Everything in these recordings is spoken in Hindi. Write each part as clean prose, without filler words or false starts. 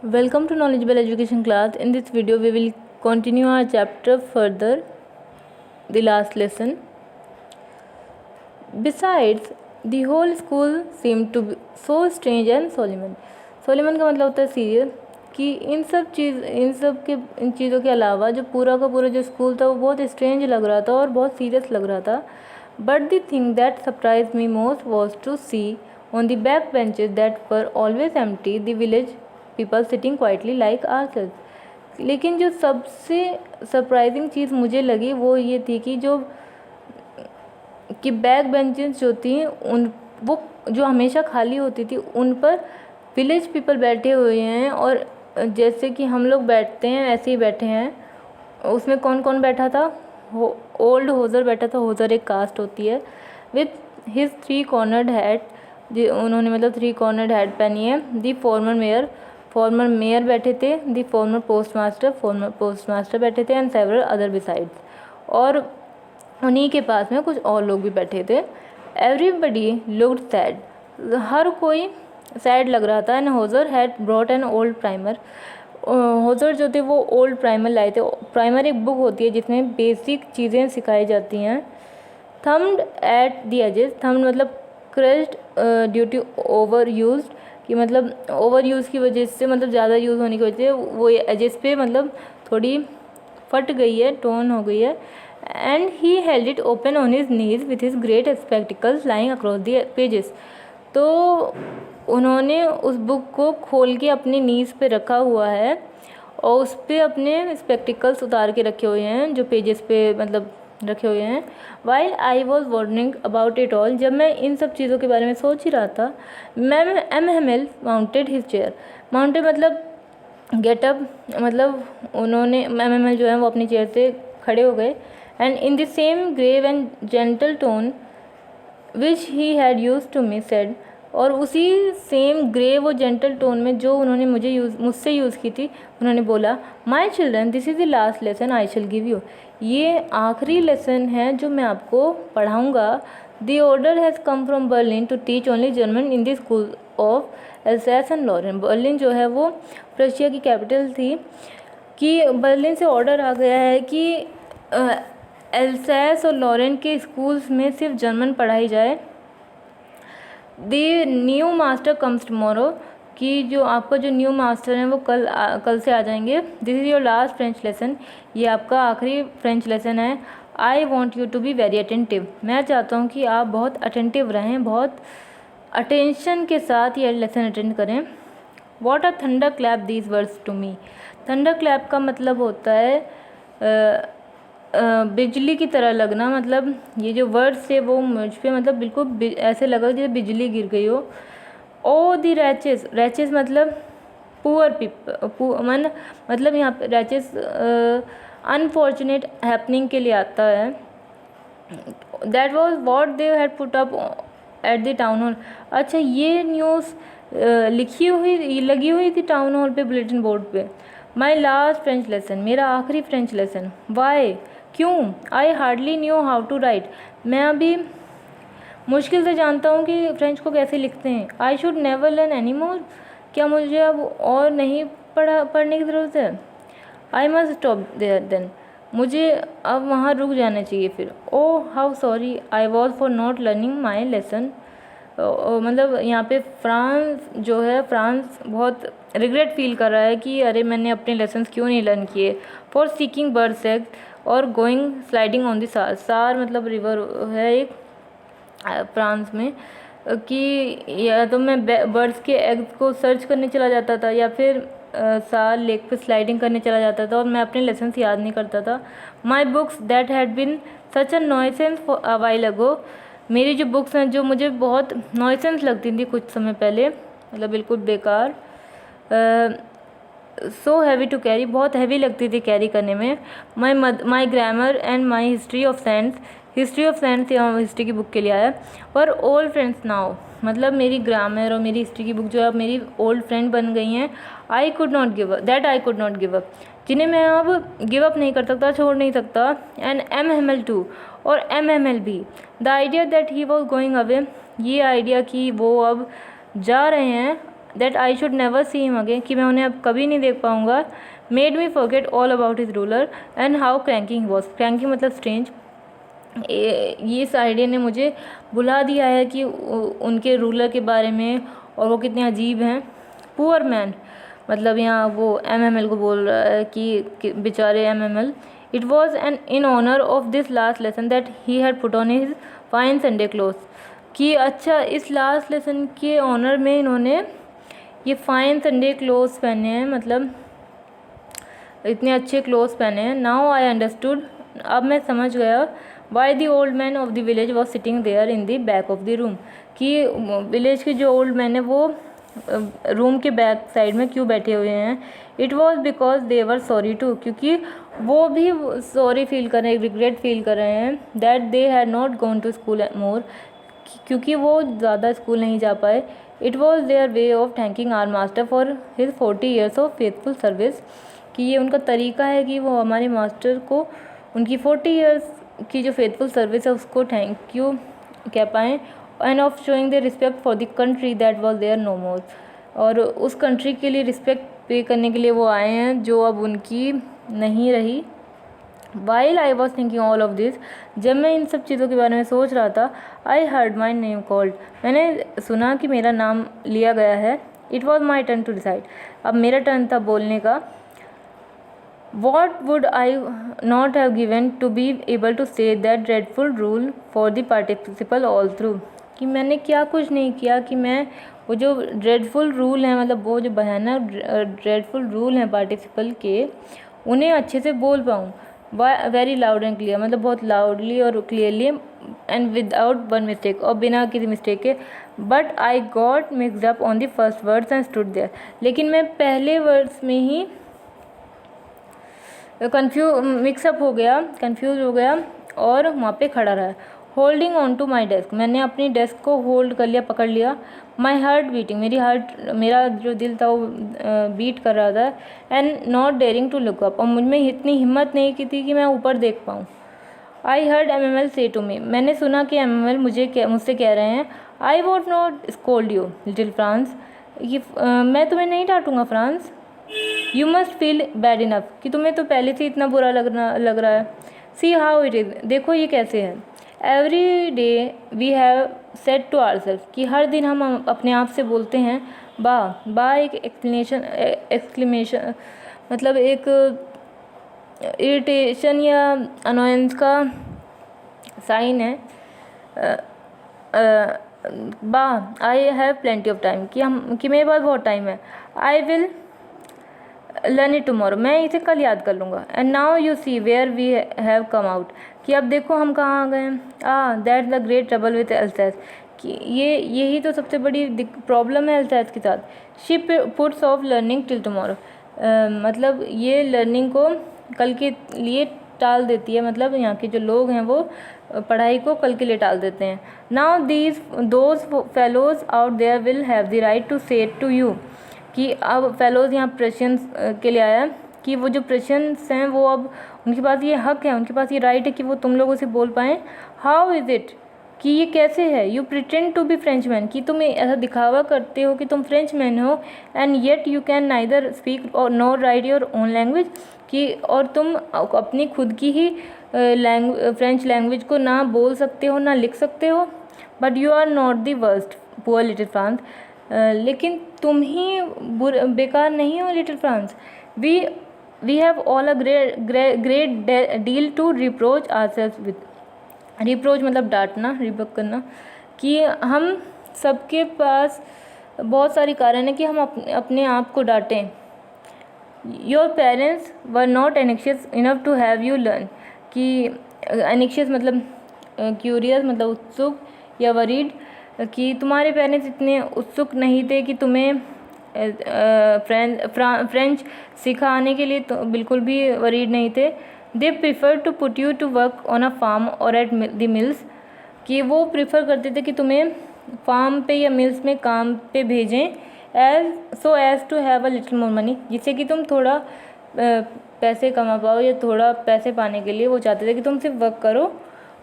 Welcome to Knowledgeable Education class. In this video, we will continue our chapter further, the last lesson. Besides, the whole school seemed to be so strange and solemn. सोलेमन का मतलब होता है सीरियल कि इन चीज़ों के अलावा जो पूरा का पूरा जो स्कूल था वो बहुत स्ट्रेंज लग रहा था और बहुत सीरियस लग रहा था. But the thing that surprise me most was to see on the back benches that were always empty the village people sitting quietly like ourselves. लेकिन जो सबसे सरप्राइजिंग चीज़ मुझे लगी वो ये थी कि बैक बेंचेस जो थी उन वो जो हमेशा खाली होती थी उन पर विलेज पीपल बैठे हुए हैं और जैसे कि हम लोग बैठते हैं ऐसे ही बैठे हैं. उसमें कौन कौन बैठा था? ओल्ड होज़र बैठा था. होज़र एक कास्ट होती है. विथ हिज 3 कॉर्नर्ड हैट, उन्होंने मतलब 3 कॉर्नर्ड हैट पहनी है. दी फॉर्मर मेयर बैठे थे. दी फॉर्मर पोस्टमास्टर बैठे थे. And several other besides. और उन्हीं के पास में कुछ और लोग भी बैठे थे. Everybody looked sad. हर कोई सैड लग रहा था. And Hauser had brought an old primer. Hauser जो थे वो ओल्ड प्राइमर लाए थे. प्राइमर एक बुक होती है जिसमें बेसिक चीज़ें सिखाई जाती हैं. Thumbed at the edges. Thumbed मतलब crushed due to over use, कि मतलब ओवर यूज़ की वजह से, मतलब ज़्यादा यूज़ होने की वजह से वो एजेस पे मतलब थोड़ी फट गई है, टोन हो गई है. And he held it open on his knees with his great spectacles lying across the pages. तो उन्होंने उस बुक को खोल के अपनी नीज पे रखा हुआ है और उस पर अपने स्पेक्टिकल्स उतार के रखे हुए हैं जो पेजेस पे मतलब रखे हुए हैं. While I was wondering about it all. जब मैं इन सब चीज़ों के बारे में सोच ही रहा था, M mounted his chair. Mounted मतलब गेटअप, मतलब उन्होंने एम जो है वो अपनी चेयर से खड़े हो गए. And in the same grave and gentle tone which he had used to me said. और उसी सेम ग्रेव और जेंटल टोन में जो उन्होंने मुझसे यूज़ की थी, उन्होंने बोला, my children this is the last lesson I shall give you. ये आखिरी लेसन है जो मैं आपको पढ़ाऊँगा. The order has come from Berlin to teach only German in the school of Alsace and Lauren. Berlin जो है वो प्रशिया की कैपिटल थी. कि बर्लिन से ऑर्डर आ गया है कि एल्सेस और लॉरेन के स्कूल्स में सिर्फ जर्मन पढ़ाई जाए. The new master comes tomorrow. कि जो आपका जो न्यू मास्टर हैं वो कल से आ जाएंगे. This is your last French lesson. ये आपका आखिरी फ्रेंच लेसन है. I want you to be very attentive. मैं चाहता हूँ कि आप बहुत अटेंटिव रहें, बहुत अटेंशन के साथ ये लेसन अटेंड करें. What a thunder clap these words to me. Thunder clap का मतलब होता है बिजली की तरह लगना. मतलब ये जो वर्ड्स थे वो मुझ पे मतलब बिल्कुल ऐसे लगा जैसे बिजली गिर गई हो. ओ दी रैचेस. रैचेस मतलब पुअर पीपल, मतलब यहाँ पे रैचेस अनफॉर्चुनेट हैपनिंग के लिए आता है. That was what they had put up at the town hall. अच्छा, ये न्यूज़ लगी हुई थी टाउन हॉल पे, बुलेटिन बोर्ड पे. My last French lesson. मेरा आखिरी फ्रेंच लेसन. वाई, क्यों? I hardly knew how to write. मैं अभी मुश्किल से जानता हूँ कि फ्रेंच को कैसे लिखते हैं. I should never learn any more. क्या मुझे अब और नहीं पढ़ने की ज़रूरत है? I must stop there then. मुझे अब वहाँ रुक जाना चाहिए फिर. Oh how sorry I was for not learning my lesson. मतलब यहाँ पे फ्रांस बहुत रिग्रेट फील कर रहा है कि अरे मैंने अपने लेसन्स क्यों नहीं लर्न किए. फॉर सीकिंग बर्ड्स एग और गोइंग स्लाइडिंग ऑन द सार. सार मतलब रिवर है एक फ्रांस में. कि या तो मैं बर्ड्स के एग्स को सर्च करने चला जाता था या फिर सार लेक पे स्लाइडिंग करने चला जाता था और मैं अपने लेसन्स याद नहीं करता था. My books that had been such a nuisance for a while ago. मेरी जो बुक्स हैं जो मुझे बहुत नॉइसेंस लगती थी कुछ समय पहले, मतलब बिल्कुल बेकार, सो हैवी टू कैरी, बहुत हैवी लगती थी कैरी करने में. My grammar and my history of science. History of science या हिस्ट्री की बुक के लिए आया. पर ओल्ड फ्रेंड्स नाउ, मतलब मेरी ग्रामर और मेरी हिस्ट्री की बुक जो है अब मेरी ओल्ड फ्रेंड बन गई हैं. I could not give up. जिन्हें मैं अब गिव अप नहीं कर सकता, छोड़ नहीं सकता. एंड MML टू, और MML भी. The idea that he was going away. ये आइडिया कि वो अब जा रहे हैं that I should never see him again, कि मैं उन्हें अब कभी नहीं देख पाऊँगा, made me forget all about his ruler and how cranky he was. Cranky मतलब स्ट्रेंज। ये इस आइडिया ने मुझे बुला दिया है कि उनके रूलर के बारे में और वो कितने अजीब हैं। पुअर मैन मतलब यहाँ वो एमएमएल को बोल रहा है कि बेचारे MML. It was an in honour of this last lesson that he had put on his fine Sunday cloth, कि अच्छा इस लास्ट लेसन के ऑनर में इन्होंने ये फाइन संडे क्लोथ्स पहने हैं, मतलब इतने अच्छे क्लोथ्स पहने हैं। नाउ आई अंडरस्टूड, अब मैं समझ गया, why the old man of the village was sitting there in the back of the room, कि विलेज के जो ओल्ड मैन है वो रूम के बैक साइड में क्यों बैठे हुए हैं। It was because they were sorry too, क्योंकि वो भी सॉरी फील कर रहे हैं, रिग्रेट फील कर रहे हैं, that they had not gone to school more, क्योंकि वो ज़्यादा स्कूल नहीं जा पाए। It was their way of thanking our master for his 40 years of faithful service, कि ये उनका तरीका है कि वो हमारे मास्टर को उनकी 40 ईयर्स की जो फेथफुल सर्विस है उसको थैंक यू कह पाएँ। And of showing the respect for the country that was there no more, और उस कंट्री के लिए रिस्पेक्ट पे करने के लिए वो आए हैं जो अब उनकी नहीं रही। While I was thinking all of this, जब मैं इन सब चीज़ों के बारे में सोच रहा था, I heard my name called, मैंने सुना कि मेरा नाम लिया गया है। It was my turn to decide, अब मेरा टर्न था बोलने का। What would I not have given to be able to say that dreadful rule for the participle all through, कि मैंने क्या कुछ नहीं किया कि मैं वो जो ड्रेडफुल रूल हैं, मतलब वो जो भयानक ड्रेडफुल रूल हैं पार्टिसिपल के, उन्हें अच्छे से बोल पाऊँ। वेरी लाउड एंड क्लियर, मतलब बहुत लाउडली और clearly and without one mistake, और बिना किसी मिस्टेक के। But I got mixed up on the first words and stood there, लेकिन मैं पहले वर्ड्स में ही मिक्सअप हो गया, कंफ्यूज हो गया और वहाँ पे खड़ा रहा। Holding on to my desk, मैंने अपनी डेस्क को होल्ड कर लिया, पकड़ लिया। माई हार्ट बीटिंग, मेरा जो दिल था वो बीट कर रहा था। And not daring to look up, और मुझ में इतनी हिम्मत नहीं की थी कि मैं ऊपर देख पाऊँ। I heard M Hamel say to me, मैंने सुना कि एमएमएल मुझसे कह रहे हैं, I won't not scold you little Franz, ये मैं तुम्हें नहीं डांटूंगा Franz. You must feel bad enough, कि तुम्हें तो पहले से इतना बुरा लग रहा है। सी हाउ इट इज़, देखो ये कैसे है। Every day we have said to ourself, कि हर दिन हम अपने आप से बोलते हैं बा एक एक्सक्लेमेशन मतलब एक इरिटेशन या अनोयंस का साइन है। Bah I have plenty of time, कि मेरे पास बहुत टाइम है। I will learn it tomorrow, मैं इसे कल याद कर लूँगा। And now you see where we have come out, कि अब देखो हम कहाँ आ गए हैं। That's the great trouble with Alsace, कि यही तो सबसे बड़ी प्रॉब्लम है एल्सेस के साथ। She puts of learning till tomorrow, मतलब ये लर्निंग को कल के लिए टाल देती है, मतलब यहाँ के जो लोग हैं वो पढ़ाई को कल के लिए टाल देते हैं। Now those fellows out there will have the right to say to you, कि अब फेलोज़ यहाँ प्रशियंस के लिए आया, कि वो जो प्रशियंस हैं वो अब उनके पास ये हक है, उनके पास ये राइट है कि वो तुम लोगों से बोल पाएँ। हाउ इज़ इट, कि ये कैसे है। You pretend to be Frenchman, कि तुम ऐसा दिखावा करते हो कि तुम फ्रेंचमैन हो। And yet you can neither speak और nor write your own language, कि और तुम अपनी खुद की ही फ्रेंच लैंग्वेज को ना बोल सकते हो ना लिख सकते हो। But you are not the worst poor little Franz, लेकिन तुम ही बेकार नहीं हो little Franz. We have all a great deal to reproach ourselves with, reproach मतलब डांटना, रिबक करना, कि हम सबके पास बहुत सारी कारण है कि हम अपने आप को डांटें। Your parents were not anxious enough to have you learn, कि एनेक्शियस मतलब क्यूरियस मतलब उत्सुक या वरीड, कि तुम्हारे पेरेंट्स इतने उत्सुक नहीं थे कि तुम्हें फ्रेंच सिखाने के लिए, तो बिल्कुल भी वरीड नहीं थे। They prefer to put you to work on a farm or at the mills, कि वो प्रीफर करते थे कि तुम्हें फार्म पे या मिल्स में काम पे भेजें, as to have a little more money, जिससे कि तुम थोड़ा पैसे कमा पाओ, या थोड़ा पैसे पाने के लिए वो चाहते थे कि तुम सिर्फ वर्क करो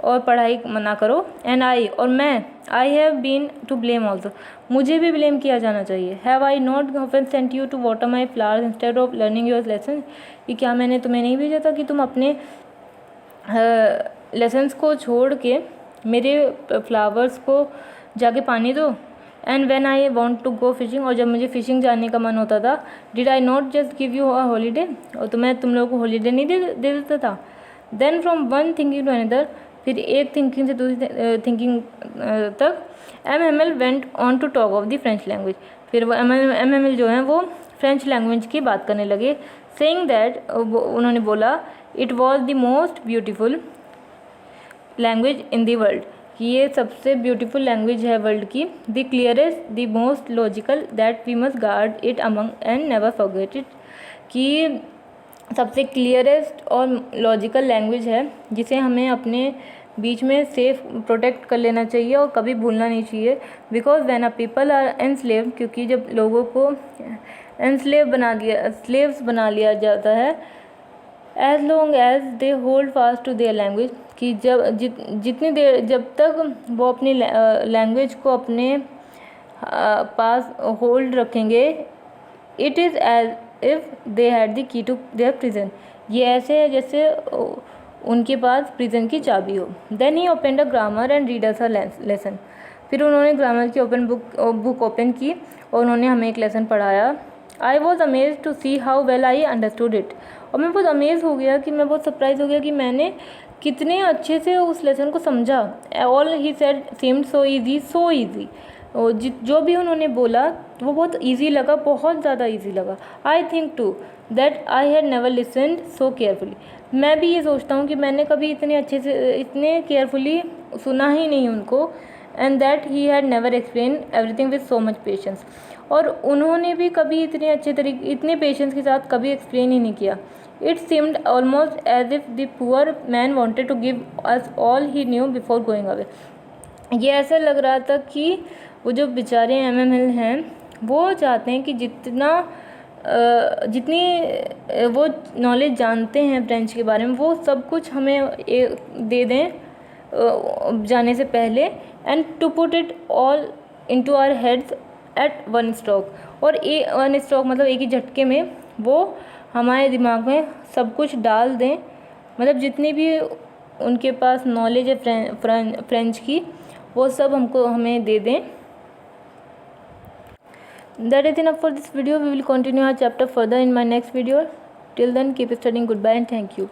और पढ़ाई ना करो। एंड आई, और मैं, I have been to blame also, मुझे भी ब्लेम किया जाना चाहिए। Have I not often sent you to water my flowers instead of learning your lesson, कि क्या मैंने तुम्हें नहीं भेजा था कि तुम अपने लेसन्स को छोड़ के मेरे फ्लावर्स को जाके पानी दो। And when I want to go fishing, और जब मुझे फिशिंग जाने का मन होता था, did I not just give you a holiday, और तो मैं तुम लोगों को हॉलीडे नहीं दे देता था। Then from one thinking to another, फिर एक थिंकिंग से दूसरी थिंकिंग तक, MML went on to talk of the French language, फिर वो MML जो है वो फ्रेंच लैंग्वेज की बात करने लगे। सेइंग दैट, उन्होंने बोला, it was the most beautiful language in the world, कि ये सबसे ब्यूटीफुल लैंग्वेज है वर्ल्ड की। The clearest, the most logical, that we must guard it among and never forget it, कि सबसे क्लियरेस्ट और लॉजिकल लैंग्वेज है जिसे हमें अपने बीच में सेफ प्रोटेक्ट कर लेना चाहिए और कभी भूलना नहीं चाहिए। Because when a people are enslave, क्योंकि जब लोगों को स्लेव्स बना लिया जाता है, as long as they hold fast to their language, कि जितनी देर, जब तक वो अपनी लैंग्वेज को अपने पास होल्ड रखेंगे, it is as if they had the key to their prison, ये ऐसे है जैसे उनके पास प्रिजन की चाबी हो। Then he open a grammar and read us a lesson, फिर उन्होंने ग्रामर की बुक ओपन की और उन्होंने हमें एक लेसन पढ़ाया। I was amaze to see how well I understood it, और मैं बहुत अमेज हो गया, कि मैं बहुत सरप्राइज हो गया कि मैंने कितने अच्छे से उस लेसन को समझा। All he said seemed so easy, और जो भी उन्होंने बोला वो बहुत ईजी लगा, बहुत ज़्यादा ईजी लगा। I think too that I had never listened so carefully, मैं भी ये सोचता हूँ कि मैंने कभी इतने अच्छे से, इतने केयरफुली सुना ही नहीं उनको। And that he had never explain everything with so much patience, और उन्होंने भी कभी इतने अच्छे तरीके, इतने पेशेंस के साथ कभी एक्सप्लेन ही नहीं किया। It seemed almost as if the poor man wanted to give us all he knew before going away, ये ऐसा लग रहा था कि वो जो बेचारे MML हैं वो चाहते हैं कि जितनी वो नॉलेज जानते हैं फ्रेंच के बारे में, वो सब कुछ हमें दे दें जाने से पहले, and to put it all into our heads at one stroke, और वन स्ट्रोक मतलब एक ही झटके में वो हमारे दिमाग में सब कुछ डाल दें, मतलब जितनी भी उनके पास नॉलेज है फ्रेंच की, वो सब हमें दे दें। That is enough for this video. We will continue our chapter further in my next video. Till then, keep studying. Goodbye and thank you.